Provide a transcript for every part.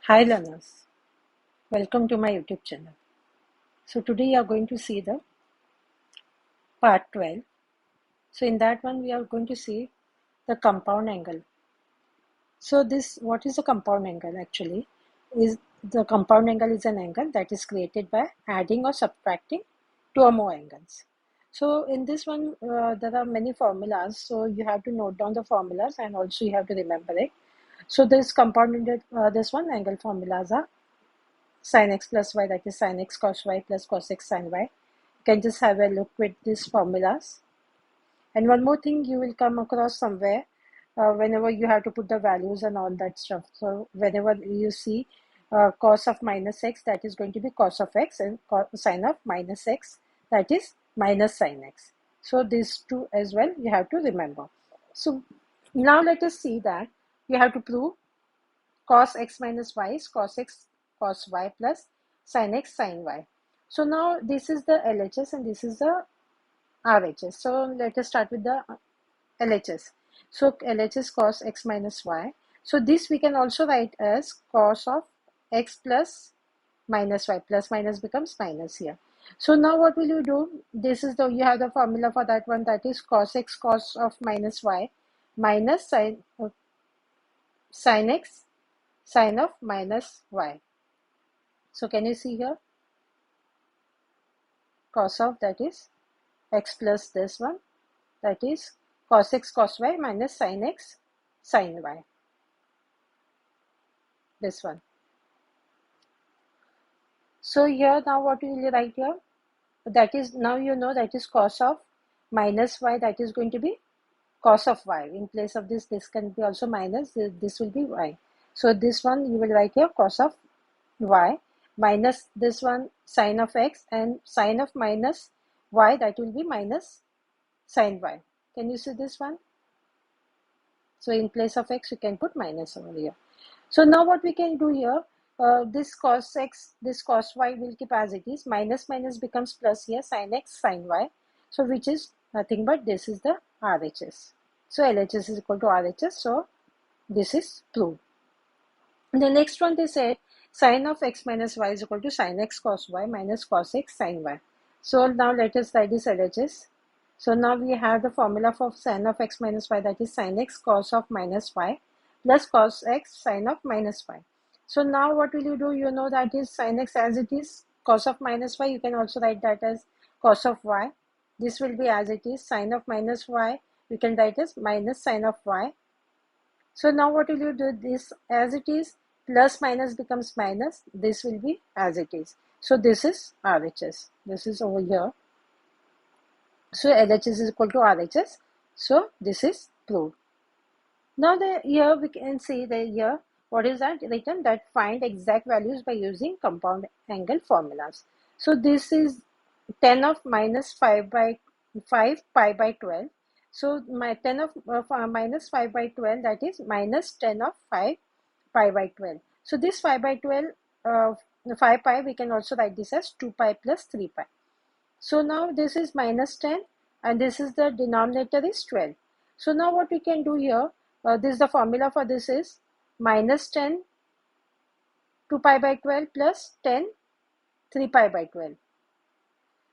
Hi learners, welcome to my YouTube channel. So today you are going to see the part 12. So in that one we are going to see the compound angle. So what is a compound angle actually? The compound angle is an angle that is created by adding or subtracting two or more angles. So in this one there are many formulas, so you have to note down the formulas and also you have to remember it. So this angle formulas are sin x plus y, that is sin x cos y plus cos x sin y. You can just have a look with these formulas. And one more thing you will come across somewhere whenever you have to put the values and all that stuff. So whenever you see cos of minus x, that is going to be cos of x, and sine of minus x, that is minus sin x. So these two as well you have to remember. So now let us see that you have to prove cos x minus y is cos x cos y plus sin x sin y. So now this is the LHS and this is the RHS. So let us start with the LHS. So LHS cos x minus y. So this we can also write as cos of x plus minus y. Plus minus becomes minus here. So now what will you do? You have the formula for that one, that is cos x cos of minus y minus sin x sin of minus y. So can you see here? Cos of, that is x plus this one, that is cos x cos y minus sin x sin y. This one. So here now what will you write here? That is, now you know that is cos of minus y, that is going to be cos of y. In place of this can be also minus, this will be y. So this one you will write here cos of y minus this one sin of x, and sin of minus y, that will be minus sin y. Can you see this one? So in place of x you can put minus over here. So now what we can do here, this cos x, this cos y will keep as it is. Minus minus becomes plus here, sin x sin y. So which is nothing but this is the RHS. So LHS is equal to RHS. So this is proved. The next one they said sin of x minus y is equal to sin x cos y minus cos x sin y. So now let us write this LHS. So now we have the formula for sin of x minus y, that is sin x cos of minus y plus cos x sin of minus y. So now what will you do? You know that is sin x as it is, cos of minus y, you can also write that as cos of y. This will be as it is, sin of minus y, you can write as minus sin of y. So now what will you do? This as it is, plus minus becomes minus, this will be as it is. So this is RHS, this is over here. So LHS is equal to RHS. So this is proved. Now here we can see the here what is that written, that find exact values by using compound angle formulas. So this is 10 of minus 5 pi by 12. So my 10 of minus 5 by 12, that is minus 10 of 5 pi by 12. So this 5 by 12, 5 pi, we can also write this as 2 pi plus 3 pi. So now this is minus 10 and this is the denominator is 12. So now what we can do here, this the formula for this is minus 10 2 pi by 12 plus 10 3 pi by 12.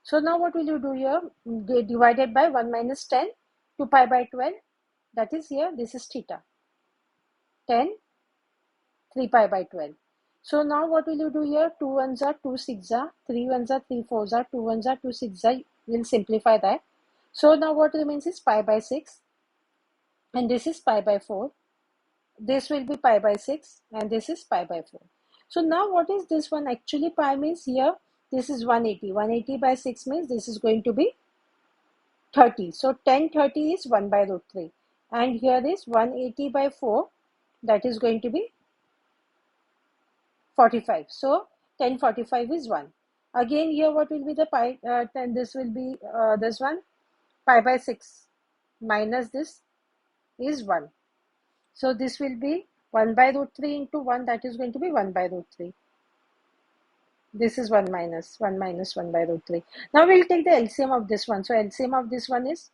So now what will you do here? Divided by 1 minus 10 2 pi by 12, that is here, this is theta, 10 3 pi by 12. So now what will you do here? 2 ones are 2 6 are, 3 ones are 3 4s are, 2 ones are 2 6 are. We'll simplify that. So now what remains is pi by 6 and this is pi by 4. This will be pi by 6 and this is pi by 4. So now what is this one? Actually pi means here this is 180. 180 by 6 means this is going to be 30. So 1030 is 1 by root 3. And here is 180 by 4, that is going to be 45. So 1045 is 1. Again here what will be the pi, this will be this one, pi by 6 minus this is 1. So this will be 1 by root 3 into 1, that is going to be 1 by root 3. This is 1 minus 1 by root 3. Now we will take the LCM of this one. So LCM of this one is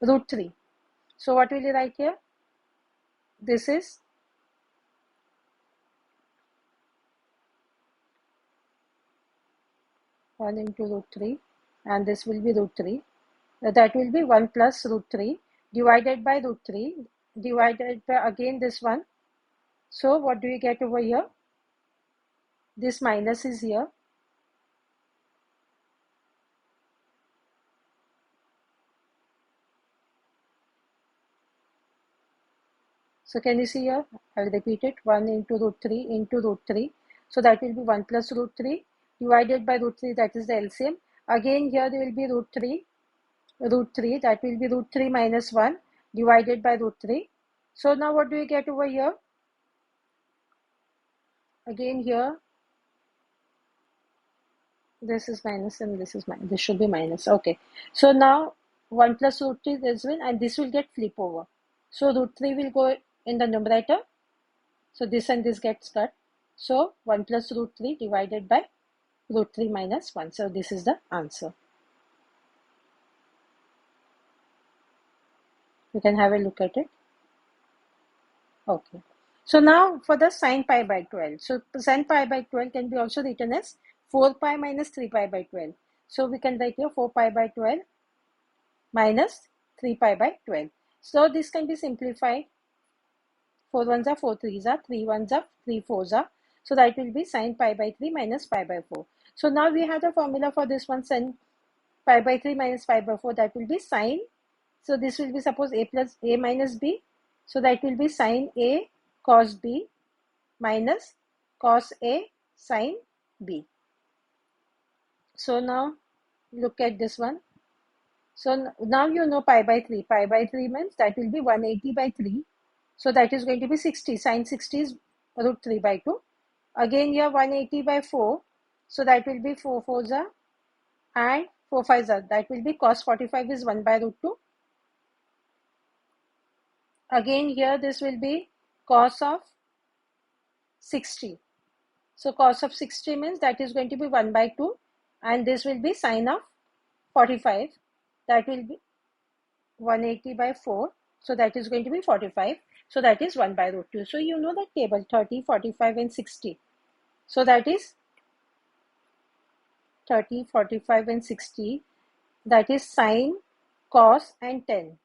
root 3. So what will you write here? This is 1 into root 3, and this will be root 3. That will be 1 plus root 3 divided by root 3 divided by again this one. So what do you get over here? This minus is here. So can you see here? I'll repeat it. 1 into root 3 into root 3. So that will be 1 plus root 3 divided by root 3, that is the LCM. Again here there will be root 3, that will be root 3 minus 1 divided by root 3. So now what do you get over here? Again here, this is minus and this is minus. This should be minus. Okay. So now 1 plus root 3 this will, and this will get flip over. So root 3 will go in the numerator. So this and this gets cut. So 1 plus root 3 divided by root 3 minus 1. So this is the answer. You can have a look at it. Okay. So now for the sine pi by 12. So sine pi by 12 can be also written as 4 pi minus 3 pi by 12. So we can write here 4 pi by 12 minus 3 pi by 12. So this can be simplified. 4 ones are 4 threes are, 3 ones are 3 fours are. So that will be sine pi by 3 minus pi by 4. So now we have the formula for this one, sine pi by 3 minus pi by 4. That will be sine. So this will be suppose a plus a minus b. So that will be sine a cos b minus cos a sine b. So now look at this one. So now you know pi by 3. Pi by 3 means that will be 180 by 3. So that is going to be 60. Sine 60 is root 3 by 2. Again here 180 by 4. So that will be 4 fours are and 4 fives are. That will be cos 45 is 1 by root 2. Again here this will be cos of 60. So cos of 60 means that is going to be 1 by 2, and this will be sine of 45. That will be 180 by 4. So that is going to be 45. So that is 1 by root 2. So you know the table 30, 45 and 60. So that is 30, 45 and 60. That is sine, cos and tan.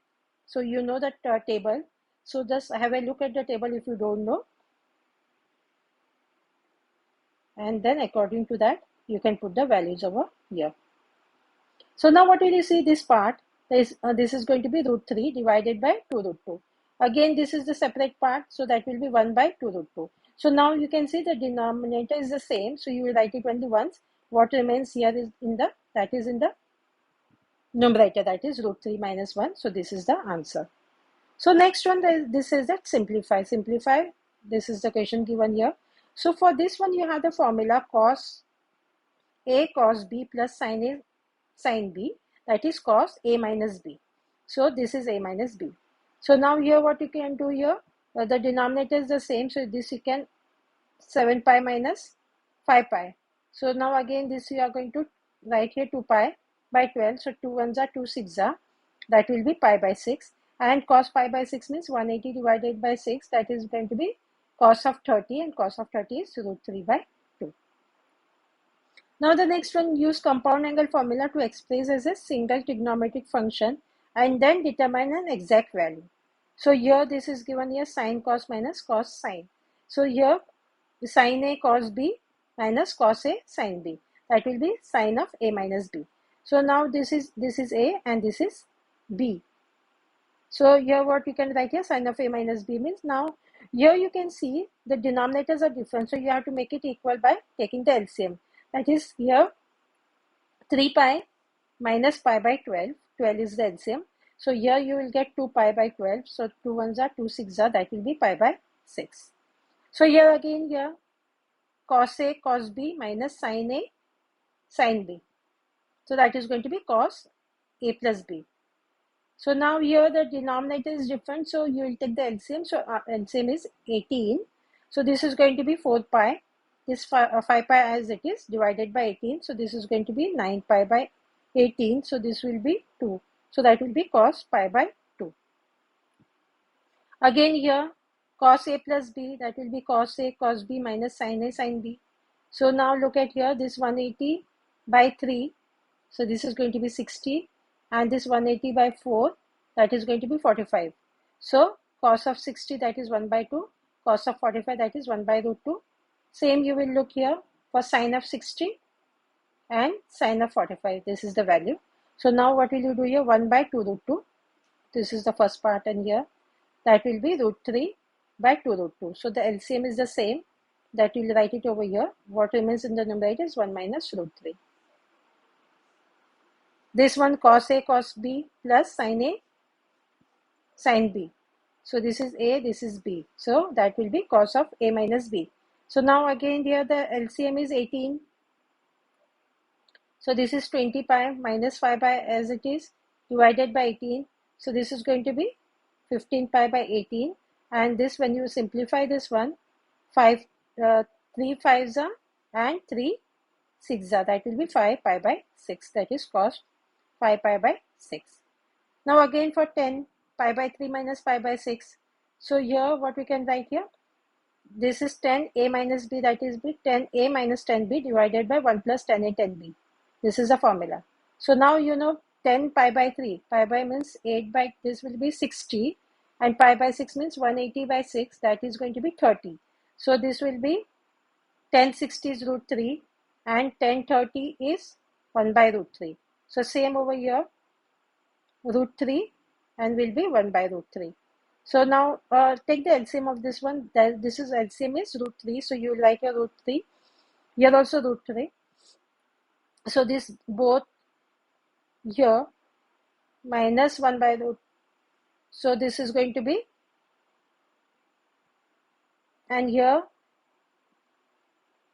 So you know that table. So just have a look at the table if you don't know. And then according to that, you can put the values over here. So now what will you see this part? This is going to be root 3 divided by 2 root 2. Again, this is the separate part. So that will be 1 by 2 root 2. So now you can see the denominator is the same. So you will write it only once. What remains here is in the numerator, that is root 3 minus 1. So this is the answer. So next one, this is that simplify. Simplify, this is the question given here. So for this one, you have the formula cos A cos B plus sine A sine B. That is cos A minus B. So this is A minus B. So now here what you can do here, the denominator is the same. So this you can 7 pi minus 5 pi. So now again this you are going to write here 2 pi by 12. So 2 ones are 2 6 are. That will be pi by 6. And cos pi by 6 means 180 divided by 6. That is going to be cos of 30, and cos of 30 is root 3 by 2. Now the next one, use compound angle formula to express as a single trigonometric function and then determine an exact value. So here this is given here sine cos minus cos sine. So here sine A cos B minus cos A sine B. That will be sine of A minus B. So now this is A and this is B. So here what you can write here, sine of A minus B means, now here you can see the denominators are different. So you have to make it equal by taking the LCM. That is here 3 pi minus pi by 12. 12 is the LCM. So here you will get 2 pi by 12. So 2 ones are 2 6 are. That will be pi by 6. So here again here cos A cos B minus sine A sine B. So that is going to be cos A plus B. So now here the denominator is different. So you will take the LCM. So LCM is 18. So this is going to be 4 pi. This 5 pi as it is divided by 18. So this is going to be 9 pi by 18. So this will be 2. So that will be cos pi by 2. Again here cos A plus B, that will be cos A cos B minus sine A sine B. So now look at here this 180 by 3, so this is going to be 60, and this 180 by 4, that is going to be 45. So cos of 60, that is 1 by 2, cos of 45, that is 1 by root 2. Same you will look here for sine of 60 and sine of 45. This is the value. So now what will you do here? 1 by 2 root 2. This is the first part, and here that will be root 3 by 2 root 2. So the LCM is the same. That will write it over here. What remains in the numerator is 1 minus root 3. This one cos A cos B plus sin A sin B. So this is A, this is B. So that will be cos of A minus B. So now again here the LCM is 18. So this is 20 pi minus 5 pi as it is divided by 18. So this is going to be 15 pi by 18. And this, when you simplify this one, 3 5s are and 3 6s are. That will be 5 pi by 6. That is cos 5 pi by 6. Now again for 10, pi by 3 minus pi by 6. So here what we can write here? This is 10a minus b, that is 10a minus 10b divided by 1 plus 10a 10b. This is the formula. So now you know 10 pi by 3. Pi by means 8 by, this will be 60. And pi by 6 means 180 by 6. That is going to be 30. So this will be 1060 is root 3. And 1030 is 1 by root 3. So same over here. Root 3 and will be 1 by root 3. So now take the LCM of this one. This is LCM is root 3. So you write your root 3. Here also root 3. So this both here minus 1 by root. So this is going to be, and here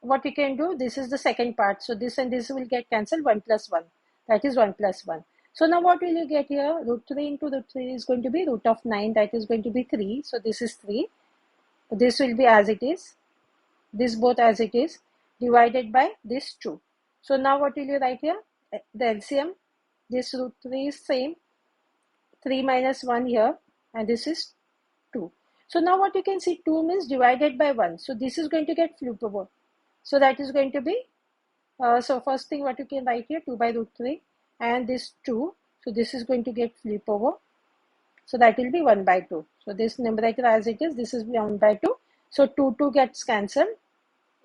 what we can do, this is the second part. So this and this will get cancelled, 1 plus 1. That is 1 plus 1. So now what will you get here? Root 3 into root 3 is going to be root of 9. That is going to be 3. So this is 3. This will be as it is. This both as it is. Divided by this 2. So now what will you write here? The LCM. This root 3 is same. 3 minus 1 here. And this is 2. So now what you can see, 2 means divided by 1. So this is going to get flipped over. So that is going to be, so first thing what you can write here, 2 by root 3. And this 2. So this is going to get flip over. So that will be 1 by 2. So this numerator as it is, this is 1 by 2. So 2 gets cancelled.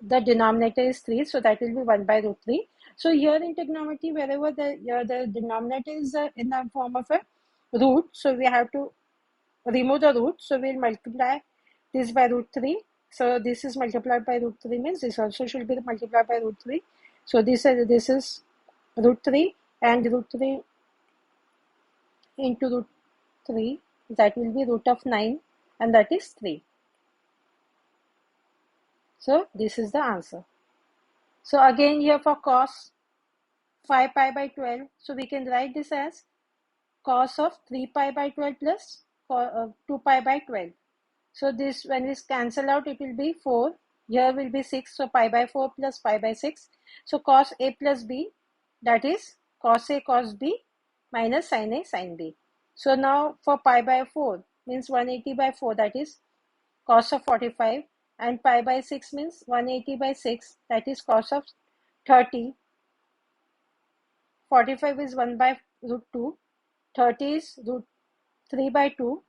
The denominator is 3. So that will be 1 by root 3. So here in trigonometry, wherever the denominator is in the form of a root, so we have to remove the root. So we'll multiply this by root 3. So this is multiplied by root 3 means this also should be multiplied by root 3. So this is root 3 and root 3 into root 3, that will be root of 9, and that is 3. So this is the answer. So again here for cos 5 pi by 12, so we can write this as cos of 3 pi by 12 plus 2 pi by 12. So this, when we cancel out, it will be 4. Here will be 6. So pi by 4 plus pi by 6. So cos A plus B, that is cos A cos B minus sin A sin B. So now for pi by 4 means 180 by 4, that is cos of 45. And pi by 6 means 180 by 6, that is cos of 30. 45 is 1 by root 2. 30 is root 3 by 2.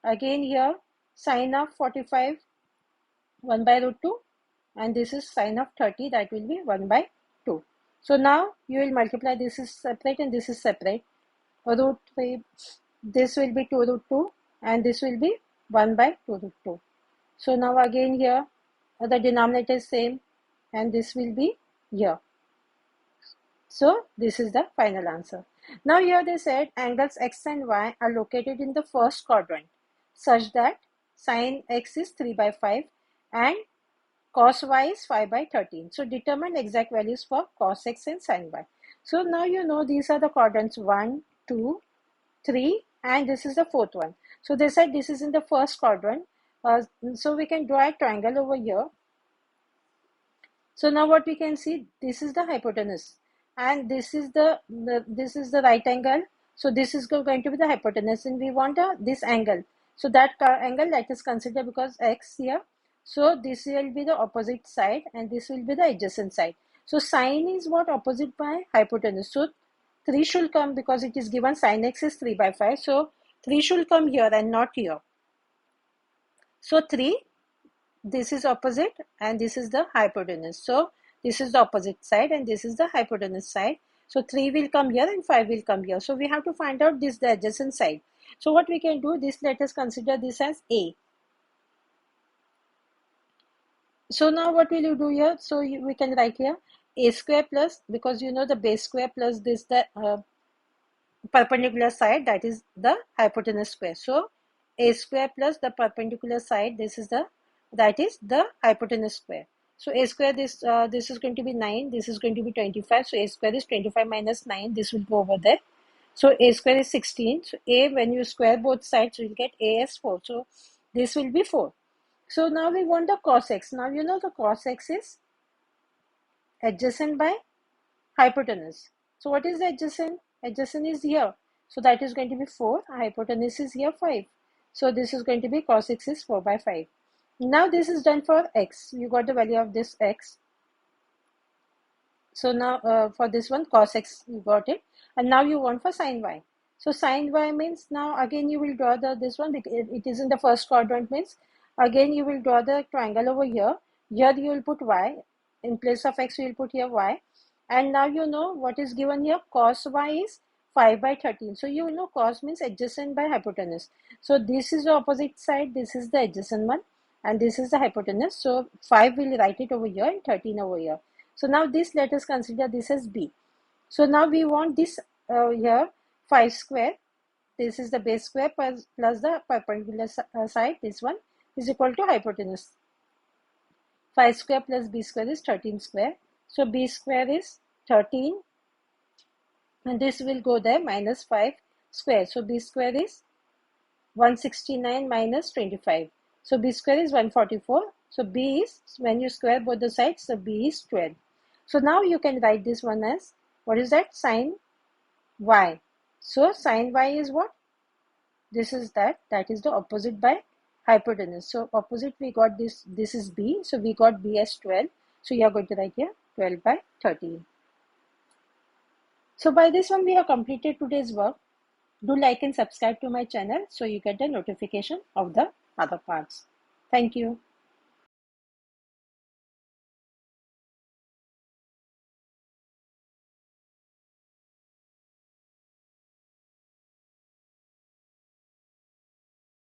Again here sine of 45, 1 by root 2, and this is sine of 30, that will be 1 by 2. So now you will multiply, this is separate and this is separate. Root 3, this will be 2 root 2 and this will be 1 by 2 root 2. So now again here the denominator is same and this will be here. So this is the final answer. Now here they said angles x and y are located in the first quadrant such that sin x is 3 by 5 and cos y is 5 by 13. So determine exact values for cos x and sin y. So now you know these are the quadrants 1, 2, 3 and this is the fourth one. So they said this is in the first quadrant. So we can draw a triangle over here. So now what we can see, this is the hypotenuse and this is the right angle. So this is going to be the hypotenuse and we want this angle. So that angle let us consider because x here. So this will be the opposite side and this will be the adjacent side. So sine is what? Opposite by hypotenuse. So 3 should come because it is given sine x is 3 by 5. So 3 should come here and not here. So 3, this is opposite and this is the hypotenuse. So this is the opposite side and this is the hypotenuse side. So 3 will come here and 5 will come here. So we have to find out this the adjacent side. So what we can do, this let us consider this as A. So now what will you do here? So we can write here A square plus, because you know the base square plus this the perpendicular side, that is the hypotenuse square. So A square plus the perpendicular side, this is the, that is the hypotenuse square. So A square, this is going to be 9, this is going to be 25. So A square is 25 minus 9, this will go over there. So A square is 16. So A, when you square both sides, you will get A as 4. So this will be 4. So now we want the cos x. Now you know the cos x is adjacent by hypotenuse. So what is the adjacent? Adjacent is here. So that is going to be 4. Hypotenuse is here 5. So this is going to be cos x is 4 by 5. Now this is done for x. You got the value of this x. So now for this one cos x you got it. And now you want for sin y. So sin y means now again you will draw this one because it is in the first quadrant, means again you will draw the triangle over here. Here you will put y. In place of x you will put here y. And now you know what is given here. Cos y is 5 by 13. So you know cos means adjacent by hypotenuse. So this is the opposite side. This is the adjacent one. And this is the hypotenuse. So 5 will write it over here and 13 over here. So now this, let us consider this as B. So now we want this here 5 square. This is the base square plus the perpendicular side. This one is equal to hypotenuse. 5 square plus B square is 13 square. So B square is 13 and this will go there minus 5 square. So B square is 169 minus 25. So B square is 144. So B is, when you square both the sides, so B is 12. So now you can write this one as, what is that? Sin y. So sin y is what? This is that is the opposite by hypotenuse. So opposite we got this is B. So we got B as 12. So you are going to write here 12 by 13. So by this one we have completed today's work. Do like and subscribe to my channel so you get the notification of the other parts. Thank you.